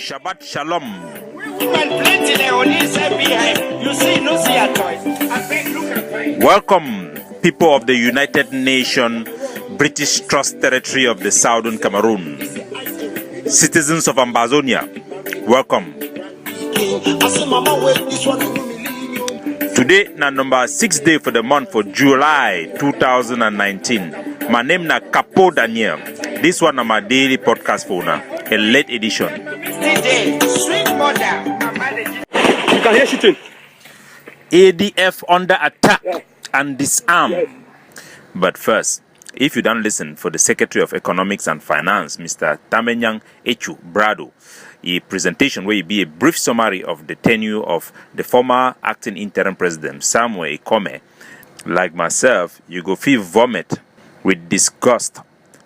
Shabbat Shalom. Welcome, people of the United Nations, British Trust Territory of the Southern Cameroon, citizens of Ambazonia, welcome. Today na number 6th day for the month for July 2019. My name na Capo Daniel. This one na my daily podcast for now, a late edition. You can hear shooting. ADF under attack and disarmed. But first, if you don't listen for the Secretary of Economics and Finance, Mr. Tamenyang Echu Brado, a presentation where it be a brief summary of the tenure of the former acting interim president, Samuel Ikome, like myself, you go feel vomit with disgust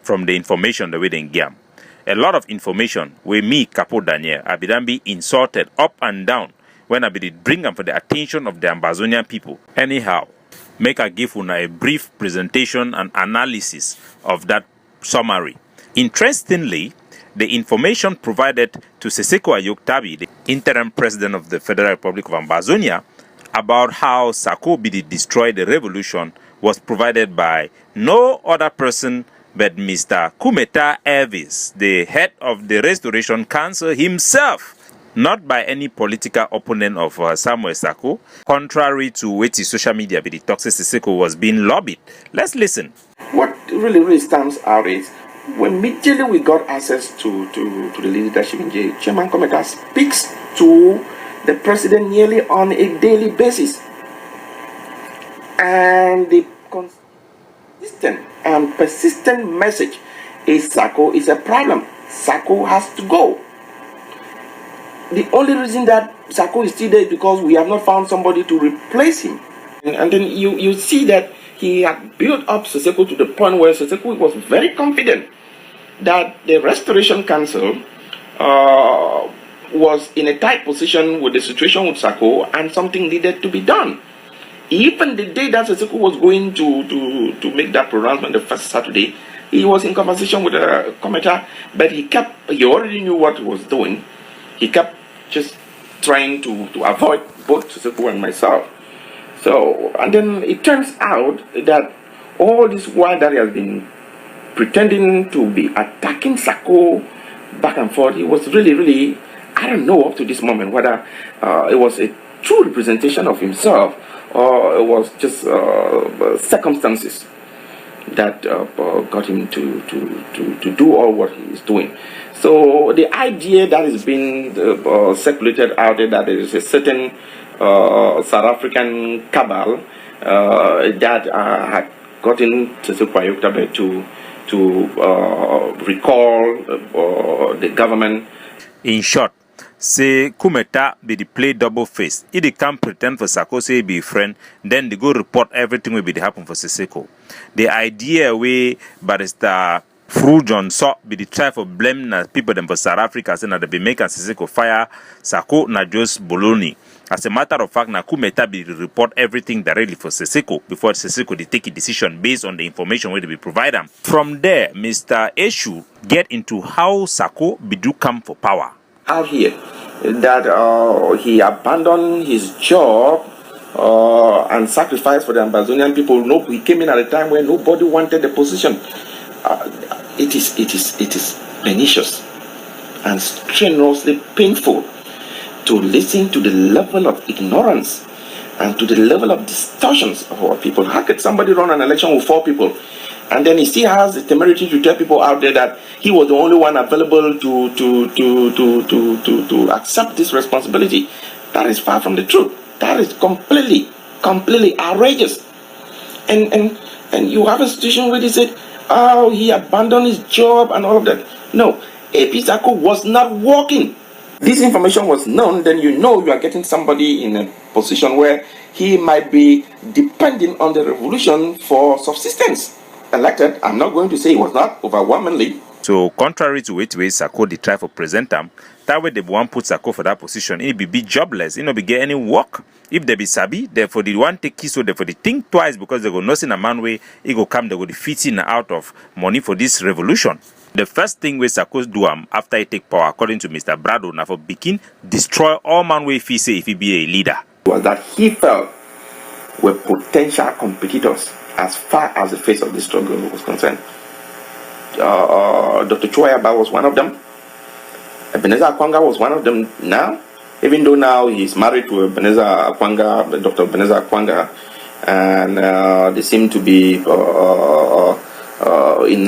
from the information that we didn't get. A lot of information where me, Capo Daniel, I be insulted up and down when I be bring them for the attention of the Ambazonian people. Anyhow, make I give una a brief presentation and analysis of that summary. Interestingly, the information provided to SAKO Ayoktabi, the interim president of the Federal Republic of Ambazonia, about how SAKO destroyed the revolution was provided by no other person but Mr. Kumeta Elvis, the head of the Restoration Council himself, not by any political opponent of Samuel SAKO, contrary to what social media the toxic SAKO was being lobbied. Let's listen. What really stands out is when immediately we got access to the leadership in jail, Chairman Kometa speaks to the president nearly on a daily basis. And the consistent and persistent message is SAKO is a problem. SAKO has to go. The only reason that SAKO is still there is because we have not found somebody to replace him. And then you see that he had built up SAKO to the point where SAKO was very confident that the Restoration Council was in a tight position with the situation with SAKO and something needed to be done. Even the day that SAKO was going to make that pronouncement, the first Saturday, he was in conversation with the Kometa, but he already knew what he was doing. He kept just trying to avoid both SAKO and myself. So, and then it turns out that all this while that he has been pretending to be attacking SAKO back and forth, he was really, I don't know up to this moment whether it was a true representation of himself or it was just circumstances that got him to do all what he is doing. So the idea that is being circulated out there that there is a certain South African cabal that had gotten SAKO Ayoktabi to recall the government. In short, say Kumeta be the play double face. If they can't pretend for SAKO say be a friend, then they go report everything will be the happen for SAKO. The idea way Barrister Fru John saw be the try for blame na people them for South Africa say na they be making SAKO fire SAKO na just bologna. As a matter of fact, na Kumeta be report everything directly for SAKO before SAKO they take a decision based on the information where they be provide them. From there, Mr. Eshu get into how SAKO be do come for power. Out here, that he abandoned his job and sacrificed for the Ambazonian people. No, he came in at a time when nobody wanted the position. It is pernicious and strenuously painful to listen to the level of ignorance and to the level of distortions of our people. How could somebody run an election with 4 people and then he still has the temerity to tell people out there that he was the only one available to accept this responsibility? That is far from the truth. That is completely outrageous. And you have a situation where they said, oh, he abandoned his job and all of that. No, AP SAKO was not working. This information was known, then you know you are getting somebody in a position where he might be depending on the revolution for subsistence. Elected, I'm not going to say it was not overwhelmingly. So, contrary to which way SAKO they try for present them, that way they want put SAKO for that position, it be jobless, it no be get any work. If they be sabi, therefore they want take kiss, so therefore they think twice because they go nothing a man way, it go come, they go defeat in out of money for this revolution. The first thing we SAKO do after he take power, according to Mr. Brado, now for begin destroy all man we feel say if he be a leader. Was that he felt were potential competitors as far as the face of the struggle was concerned. Dr. Chuayaba was one of them. Ebenezer Akwanga was one of them now, even though now he's married to Ebenezer Akwanga, Dr. Ebenezer Akwanga, and they seem to be in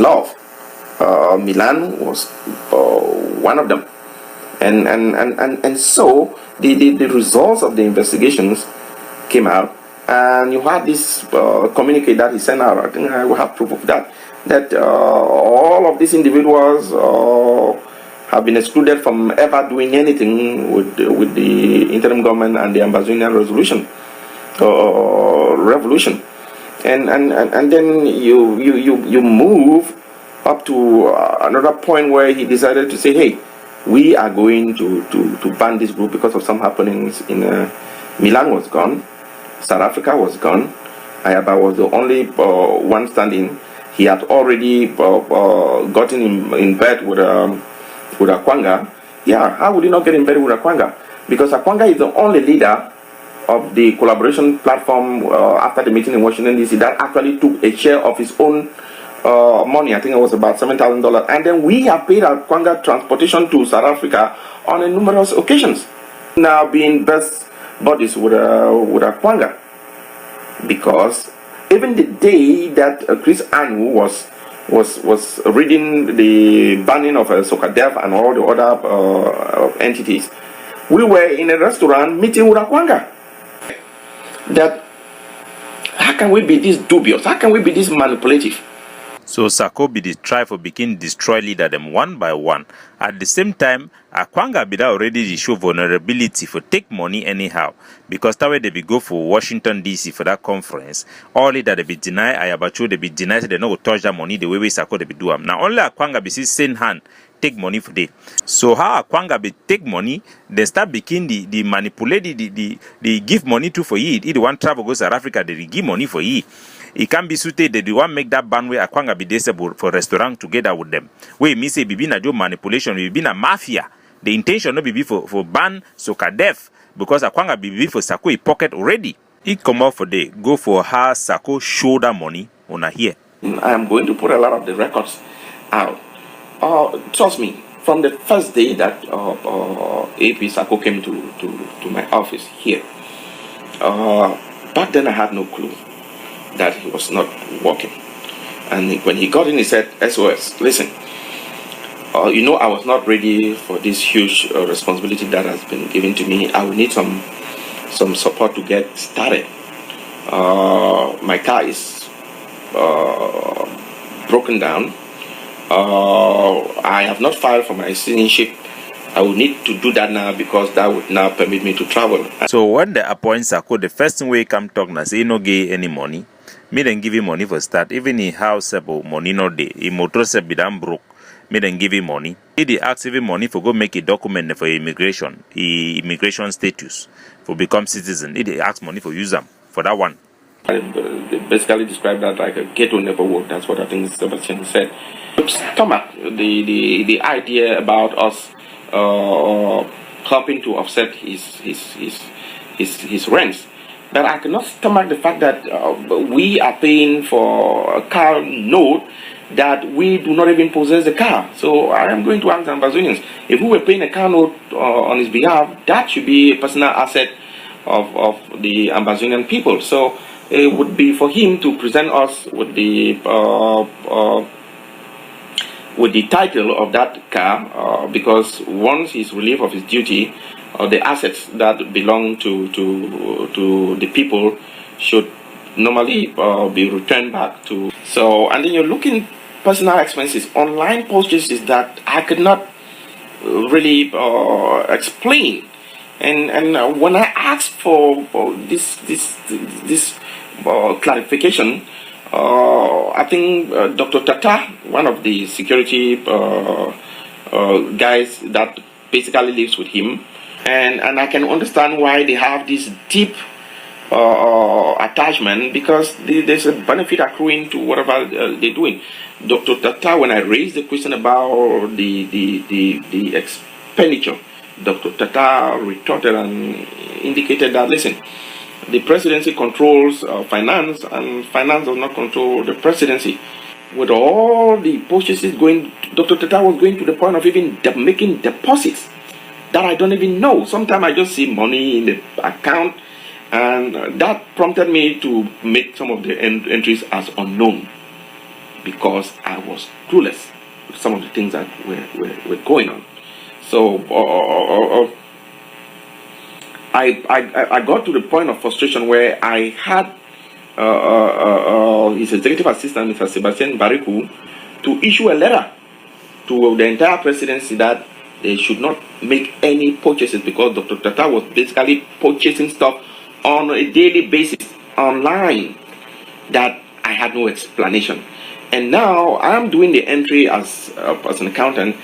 love. Milan was one of them. And so the results of the investigations came out, and you had this communique that he sent out. I think I will have proof of that. That all of these individuals have been excluded from ever doing anything with the interim government and the Ambazonian revolution. And then you move up to another point where he decided to say, hey, we are going to ban this group because of some happenings in Milan was gone, South Africa was gone, Ayaba was the only one standing. He had already gotten in bed with Akwanga. Yeah, how would he not get in bed with Akwanga? Because Akwanga is the only leader of the collaboration platform after the meeting in Washington DC that actually took a share of his own money. I think it was about $7,000, and then we have paid Akwanga transportation to South Africa on numerous occasions. Now being best buddies with Akwanga, because even the day that Chris Anu was reading the banning of Socadef and all the other entities, we were in a restaurant meeting with Akwanga. That how can we be this dubious? How can we be this manipulative? So SAKO be the try for begin destroy leader them one by one. At the same time, Akwanga be that already the show vulnerability for take money anyhow. Because that way they be go for Washington DC for that conference. All leader they be deny Ayabacho, they be deny they no go touch that money the way SAKO they be do them. Now only Akwanga be see same hand take money for day. So how Akwanga be take money, they start begin the manipulate the give money to for ye. If the one travel goes South Africa, they give money for ye. It can be suited that they want make that ban where Akwanga be disabled for restaurant together with them. Where me say be na do manipulation, be na mafia. The intention no be for ban Socadef because Akwanga be for SAKO pocket already. It come out for day, go for how SAKO show that money on here. I am going to put a lot of the records out. Trust me, from the first day that AP SAKO came to my office here, back then I had no clue that he was not working. And when he got in, he said, SOS, listen, you know I was not ready for this huge responsibility that has been given to me. I will need some support to get started. My car is broken down. I have not filed for my citizenship. I will need to do that now because that would now permit me to travel. So when they appoint SAKO, the first thing we come talk now say he no get any money. Me then give him money for start. Even in house money no day. He motor se be damn broke. Me then give him money. He dey ask even money for go make a document for immigration status for become citizen. He dey ask money for use them for that one. They basically described that like a ghetto never work. That's what I think Sebastian said. Stomach the idea about us helping to offset his rents. But I cannot stomach the fact that we are paying for a car note that we do not even possess the car. So I am going to ask the Ambazonians, if we were paying a car note on his behalf, that should be a personal asset of the Ambazonian people. So it would be for him to present us with the title of that car, because once he's relieved of his duty, the assets that belong to the people should normally be returned back to. So, and then you're looking personal expenses, online purchases that I could not really explain. And when I asked for this clarification, I think Dr. Tata, one of the security guys that basically lives with him, and I can understand why they have this deep attachment because there's a benefit accruing to whatever they're doing. Dr. Tata, when I raised the question about the expenditure, Dr. Tata retorted and indicated that, listen, the presidency controls finance, and finance does not control the presidency. With all the purchases going, Dr. Tata was going to the point of even making deposits that I don't even know. Sometimes I just see money in the account, and that prompted me to make some of the entries as unknown because I was clueless with some of the things that were going on. So I got to the point of frustration where I had his executive assistant, Mr. Sebastian Bariku, to issue a letter to the entire presidency that they should not make any purchases because Dr. Tata was basically purchasing stuff on a daily basis online that I had no explanation. And now I am doing the entry as an accountant.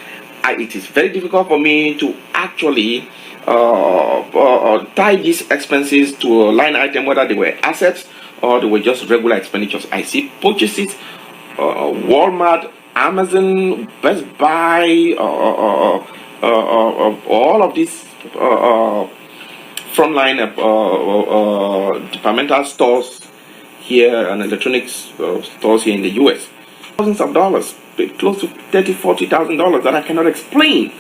It is very difficult for me to actually tie these expenses to a line item, whether they were assets or they were just regular expenditures. I see purchases, Walmart, Amazon, Best Buy, all of these frontline departmental stores here and electronics stores here in the US. Thousands of dollars, close to $30,000-$40,000 that I cannot explain.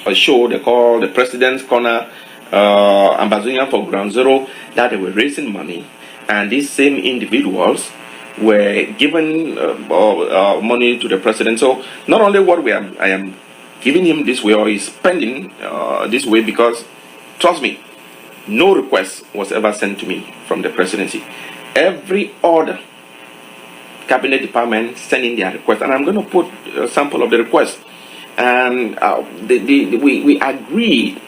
A show they call the President's Corner, Ambazonian for Ground Zero, that they were raising money, and these same individuals were given money to the president. So not only what I am giving him this way, or he's spending this way, because trust me, no request was ever sent to me from the presidency. Every order, cabinet department sending their request, and I'm going to put a sample of the request. And we agreed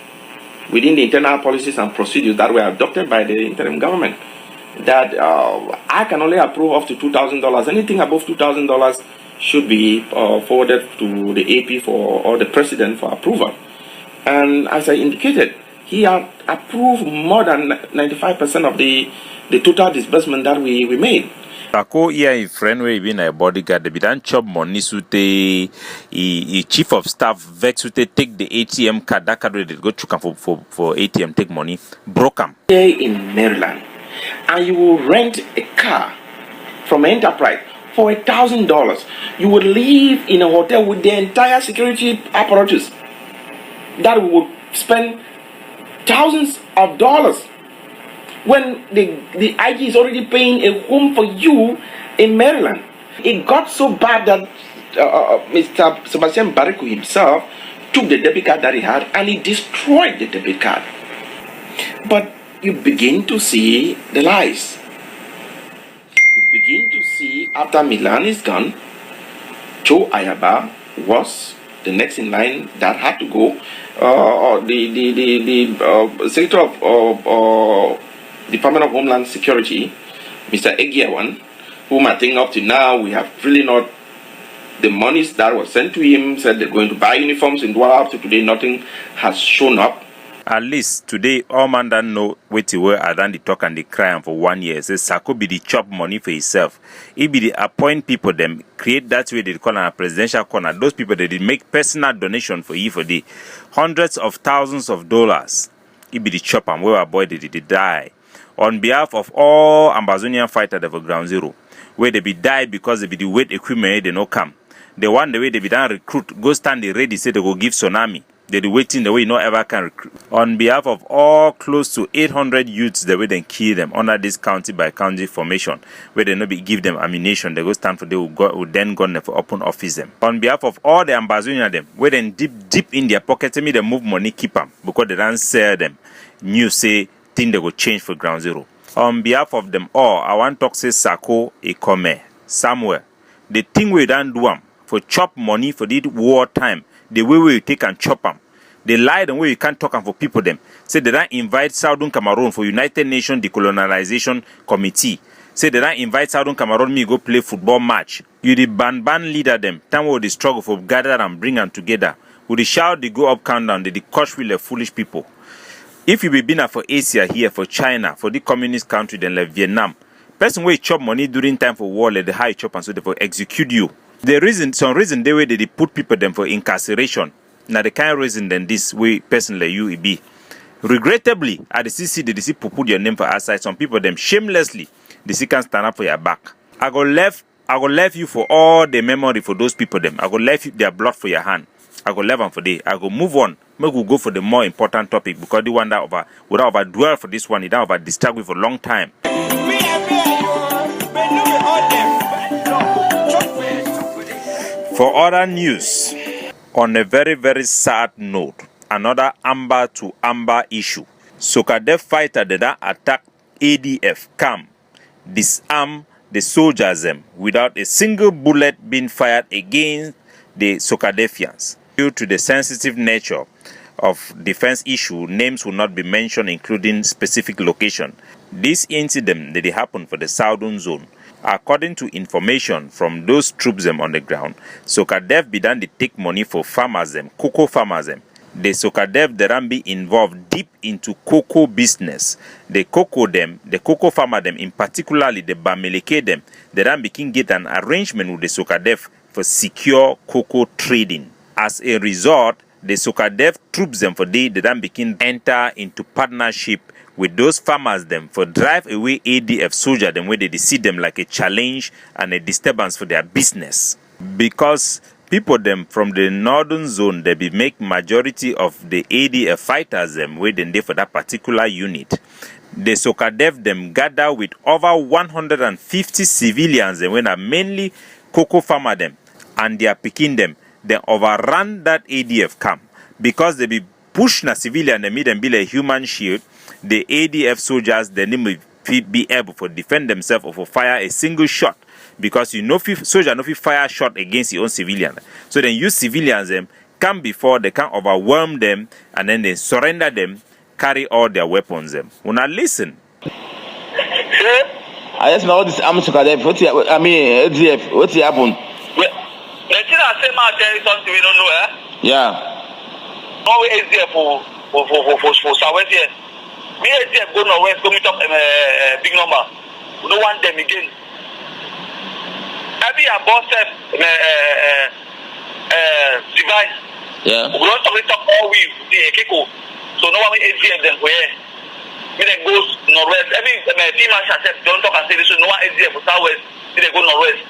within the internal policies and procedures that were adopted by the interim government that I can only approve up to $2,000. Anything above $2,000 should be forwarded to the AP or the president for approval. And as I indicated, he had approved more than 95% of the total disbursement that we made. Sako here in friend way been a bodyguard, they be done chop money suite a chief of staff vex suite take the ATM card, that card they go to come for ATM take money, broke them. Here in Maryland, and you will rent a car from Enterprise for $1,000. You would live in a hotel with the entire security apparatus that would spend thousands of dollars, when the IG is already paying a home for you in Maryland. It got so bad that Mr. Sebastian Bariku himself took the debit card that he had and he destroyed the debit card. But you begin to see the lies. You begin to see, after Milan is gone, Joe Ayaba was the next in line that had to go. The Secretary of Department of Homeland Security, Mr. Egiawan, whom I think up to now we have really not, the monies that was sent to him said they're going to buy uniforms in Douala. Up to today, nothing has shown up. At least today, all man don't know where to where I done the talk and the cry for 1 year. Says Sako be the chop money for himself. He be the appoint people them create that way they call a presidential corner. Those people they did make personal donation for you for the hundreds of thousands of dollars. He be the chop and where our boy did die. On behalf of all Ambazonian fighters of Ground Zero, where they be die because they be the weight equipment they no come. The one the way they be done recruit, go stand the ready, say they go give tsunami. They be waiting the way no ever can recruit. On behalf of all close to 800 youths, the way they kill them under this county by county formation, where they no be give them ammunition, they go stand for they will then go for open office them. On behalf of all the Ambazonian them, where they deep in their pocket, tell me they move money keep them because they don't sell them. News say thing they go change for Ground Zero. On behalf of them all, I want to say Sako a come somewhere. The thing we don't do them for chop money for the war time. The way we take and chop them. They lie the way you can't talk them for people them. Say they don't invite Southern Cameroon for United Nations Decolonization Committee. Say they don't invite Southern Cameroon me go play football match. You the ban leader them. Time we the struggle for gather and bring them together. With the shout they go up countdown, they the coach with the foolish people. If you be been for Asia here, for China, for the communist country, then like Vietnam, Person wey chop money during time for war, let the high chop and so they for execute you. Some reason they way they put people them for incarceration. Now the kind of reason then this way person like you it be. Regrettably, at the CC they see put your name for outside. Some people them shamelessly they see can stand up for your back. I go left you for all the memory for those people them. I go left you their blood for your hand. I go left them for day. I go move on. Maybe we go for the more important topic because the one that without over dwell for this one, it don't over distract me for a long time. For other news, on a very, very sad note, another amber to amber issue. Socadef fighter that attack ADF camp, disarm the soldiers without a single bullet being fired against the Socadefians. Due to the sensitive nature of defense issue, names will not be mentioned, including specific location. This incident that happened for the southern zone. According to information from those troops on the ground, Socadef began to take money for farmers cocoa farmers The Socadef they be involved deep into cocoa business. The cocoa farmer in particularly the Bamileke they begin get an arrangement with the Socadef for secure cocoa trading. As a result, the Socadef troops for they begin enter into partnership with those farmers for drive away ADF soldier where they see them like a challenge and a disturbance for their business. Because people from the northern zone they be make majority of the ADF fighters where they for that particular unit. The Socadef gather with over 150 civilians when are mainly cocoa farmer and they are picking them. They overrun that ADF camp because they be push na civilian and make them be a human shield. The ADF soldiers then will be able to defend themselves or for fire a single shot because soldier no fit fire shot against your own civilian. So then use civilians come before they can overwhelm them and then they surrender them, carry all their weapons Una listen. I just know this Socadef. ADF. What's happened? Something we don't know, eh? Yeah. No ADF for Southwest here. Me ADF go Northwest, go meet up big number. We don't want them again. Every boss device. Yeah. We don't talk all we the Kiko. So no one ADF them where. Me then goes Northwest. Every team said don't talk and say this. No one ADF for Southwest. Me then go Northwest.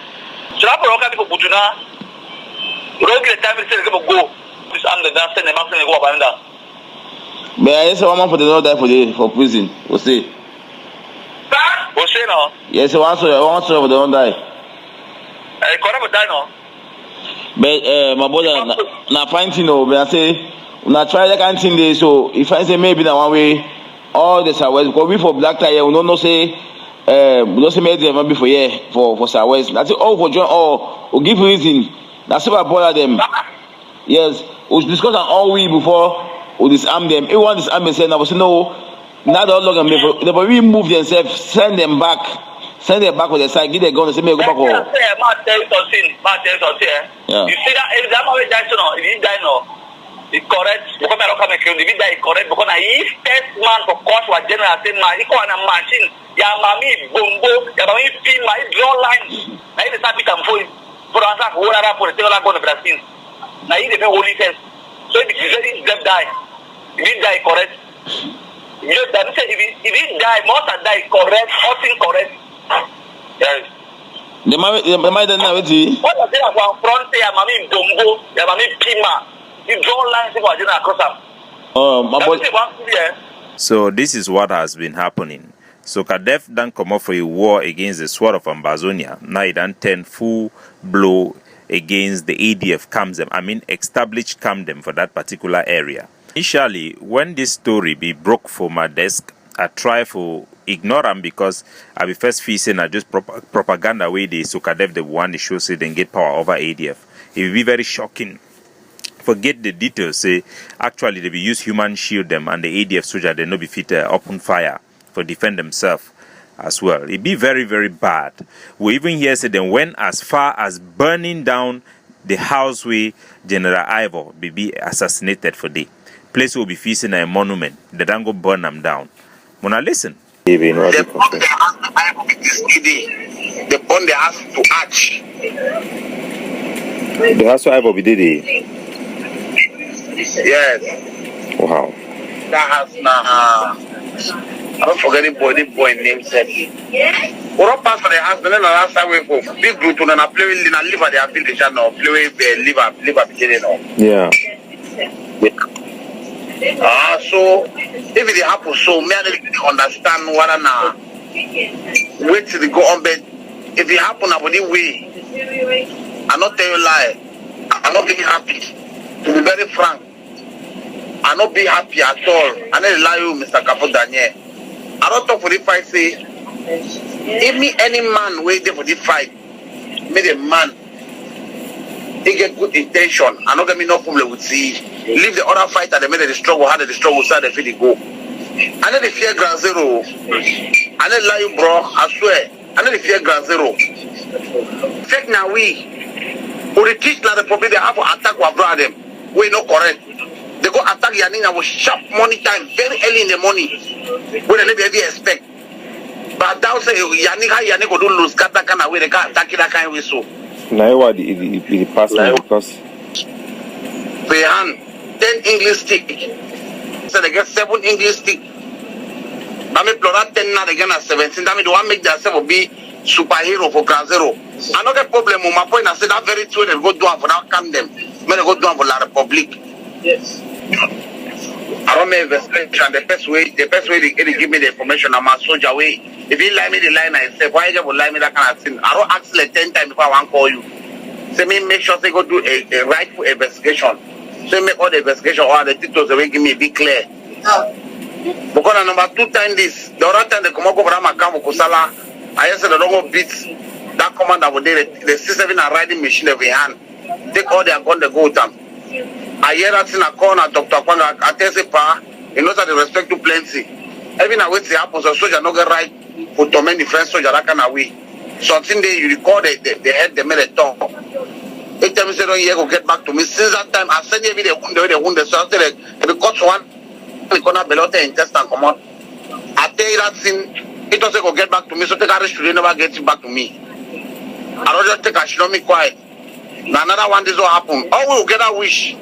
So that for people put you now. We don't get the time to say they go. This I'm the dance and the maximum go up and down. But I just want for the not die for prison. We'll see. What's it now? Yes, I want to for the not die. I can't die now. But my brother, na fine thing no. But I say, na try that kind of thing there. So if I say maybe that one way, all the Southwest because we for black tie, we don't say, we don't say maybe them maybe for Southwest. That's it. All for join all. We give reason. That's why I bother them. Yes, we discuss on all we before we disarm them. Everyone disarm them. Say, I was no, not all of them. They will remove themselves, send them back with the side, give their gun and say, me go back home. Yeah. You see that man die so now, if he die now, it's correct. Because I don't come and kill him, if he die, it's correct. Because he test man for course was general saying man, he call a machine. Ya mami bombo, ya mami pin, my draw lines. Now he start become for answer for what I for the table go to Brazil. Now he the holy test. So if he die, if he die correct. If he die, most of die correct, nothing correct. Yes. The man doesn't know it. What I say about front ya mami bombo, ya mami pima. You draw lines for general across them. So this is what has been happening. Socadef done come up for a war against the sword of Amazonia. Now it done 10 full blow against the ADF camps established camp them for that particular area. Initially, when this story be broke for my desk, I try to ignore them because I be first facing just propaganda way the Socadef the one they show say they get power over ADF. It will be very shocking. Forget the details. Say actually they be use human shield them and the ADF soldier they no be fit open fire for defend themselves as well. It be very, very bad. We even hear say they went as far as burning down the house where General Ivor be assassinated for day. Place will be facing a monument. They don't go burn them down. Wanna listen? They block their hands to buy this lady, they burn the house to arch. The house to Ivo Bididi. Yes. Wow. That house now. I don't forget the boy name said. We don't pass for the house, but then the last time we go, big group to play with live at their village and play with live beginning. Yeah. So if it happens, so me and understand what now. Wait till they go on bed. If it happen about the way, I not tell you lie. I'm not being happy. To be very frank, I not be happy at all. I not lie you, Mr. Capo Daniel. I don't talk for the fight. Say, if me any man waiting for the fight, me the man. They get good intention. I not get me no problem with see. Leave the other fighter. They made the struggle. How the struggle start? They feel the go. I know the fear ground zero. I know lie you, bro. I swear. I know the fear ground zero. Fake now we the teach now the problem they have to attack our brother them. We not correct. They go attack Yanina with sharp money time very early in the morning. When they never expect. But now say Yanika go do lose cut that kind of way. They can't attack that kind of way so. Now what the past because they hand 10 English stick. So they get 7 English stick. That mean plus 10 now they get 17. That mean they want make themselves be superhero for ground zero. Another problem on my point, I said that very true. They go do it for now calm them. When they go do it for La Republic. Yes. I don't make investigation. The best way they give me the information. I'm a soldier way. If you lie me the line, I say why you will lie me that kind of thing. I don't ask like 10 times before I want to call you. Say me make sure they go do a rightful investigation. So make all the investigation or the details they will give me be clear. Because number 2 time this, the other time they come up over my camp Kusala, I said they don't go beat that commander over there. The C7 are riding machine every hand. Take all their gun, they go with them. I hear that in a corner, Dr. Kwanga, I tell you, he knows that they respect to plenty. Even now, when it happens, a soldier not get right for torment the French soldier that kind of way. Something they you record the head, they made a talk. Each time you say, don't you go get back to me. Since that time, I send you the wound, so I said, if you cut one, the corner below the intestine come on. I tell you that thing, it doesn't go get back to me, so take a risk to never get it back to me. I don't just take a shit on me quiet. Now another one, this will happen. How we will get that wish?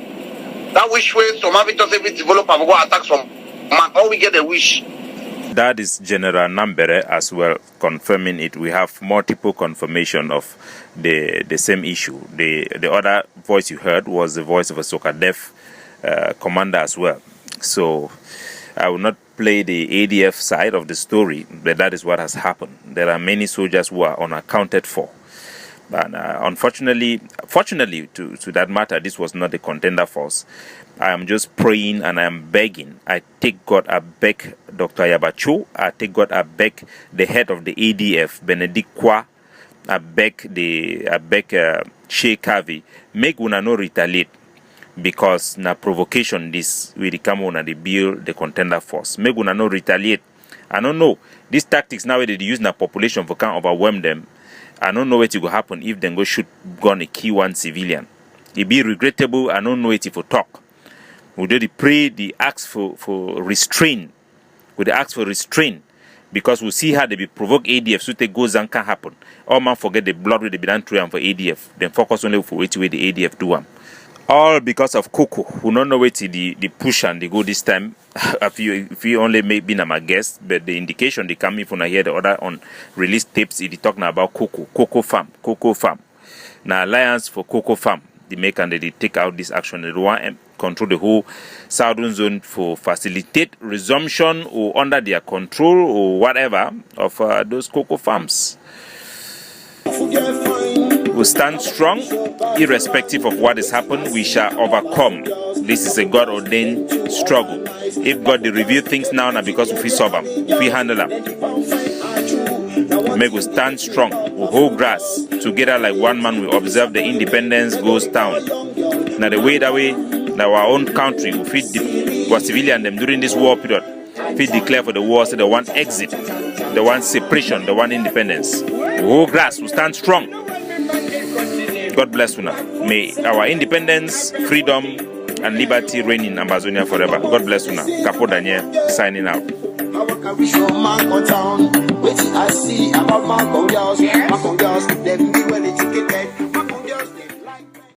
That wish way, some have it doesn't develop and go attack some man. How we get a wish? That is General Nambere as well confirming it. We have multiple confirmation of the same issue. The other voice you heard was the voice of a Socadef commander as well. So I will not play the ADF side of the story, but that is what has happened. There are many soldiers who are unaccounted for. And fortunately to that matter, this was not a contender force. I am just praying and I am begging. I take God, I beg Dr. Yabacho. I take God, I beg the head of the ADF, Benedict Kwa. I beg Sheikh Kavi. Make una no retaliate because na provocation this will come on and they build the contender force. Make una no retaliate. I don't know. These tactics now they use na population for can overwhelm them. I don't know what will happen if they go shoot gun a key one civilian. It be regrettable. I don't know it if we talk. We do pray, the ask for restraint. We ask for restraint because we see how they be provoke ADF so they goes and can happen. All man forget the blood with the be done through for ADF. Then focus only for which way the ADF do them. All because of Coco, who don't know where the push and they go this time. if you only may be my guest, but the indication they come if when I hear the other on release tapes, it talking about Coco Farm. Now Alliance for Coco Farm, they make and they take out this action. They want to control the whole southern zone for facilitate resumption or under their control or whatever of those cocoa farms. We stand strong, irrespective of what has happened. We shall overcome. This is a God-ordained struggle. If God they reveal things now, because if we solve them, if we handle them, make we stand strong. We hold grass together like one man. We observe the independence goes down. Now the way that way, now our own country we feed the civilian them during this war period. Feed declare for the war, so the one exit, the one separation, the one independence. We hold grass. We stand strong. God bless you now. May our independence, freedom, and liberty reign in Amazonia forever. God bless you now. Capo Daniel signing out. I wish your man go town. Wait till I see about my girls. My girls, them be well educated.